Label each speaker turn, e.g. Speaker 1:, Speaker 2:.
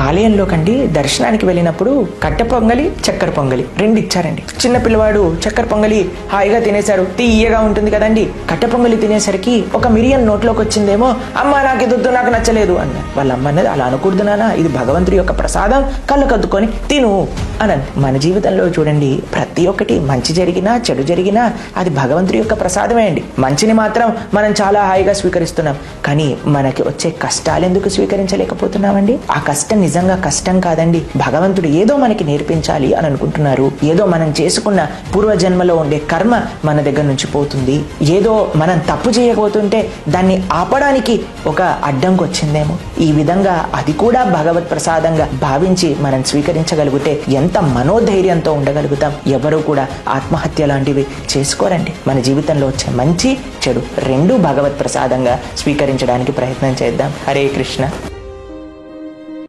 Speaker 1: ఆలయంలోకండి దర్శనానికి వెళ్ళినప్పుడు కట్టె పొంగలి, చక్కెర పొంగలి రెండు ఇచ్చారండి. చిన్న పిల్లవాడు చక్కెర పొంగలి హాయిగా తినేశారు, తీయగా ఉంటుంది కదండి. కట్టె పొంగలి తినేసరికి ఒక మిరియం నోట్లోకి వచ్చిందేమో, అమ్మ నాకు ఇది వద్దు, నాకు నచ్చలేదు అన్న. వాళ్ళ అమ్మ అన్నది, అలా అనకూడదు నాన్న, ఇది భగవంతుడి యొక్క ప్రసాదం, కళ్ళు కద్దుకొని తిను అనండి. మన జీవితంలో చూడండి, ప్రతి ఒక్కటి మంచి జరిగినా చెడు జరిగినా అది భగవంతుడి యొక్క ప్రసాదమే అండి. మంచిని మాత్రం మనం చాలా హాయిగా స్వీకరిస్తున్నాం, కానీ మనకి వచ్చే కష్టాలు ఎందుకు స్వీకరించలేకపోతున్నామండి? ఆ కష్టం నిజంగా కష్టం కాదండి. భగవంతుడు ఏదో మనకి నేర్పించాలి అని అనుకుంటున్నారు. ఏదో మనం చేసుకున్న పూర్వజన్మలో ఉండే కర్మ మన దగ్గర నుంచి పోతుంది. ఏదో మనం తప్పు చేయబోతుంటే దాన్ని ఆపడానికి ఒక అడ్డంకి వచ్చిందేమో. ఈ విధంగా అది కూడా భగవత్ ప్రసాదంగా భావించి మనం స్వీకరించగలిగితే ఎంత మనోధైర్యంతో ఉండగలుగుతాం. ఎవరు కూడా ఆత్మహత్య లాంటివి చేసుకోరండి. మన జీవితంలో వచ్చే మంచి చెడు రెండూ భగవత్ ప్రసాదంగా స్వీకరించడానికి ప్రయత్నం చేద్దాం. హరే కృష్ణ.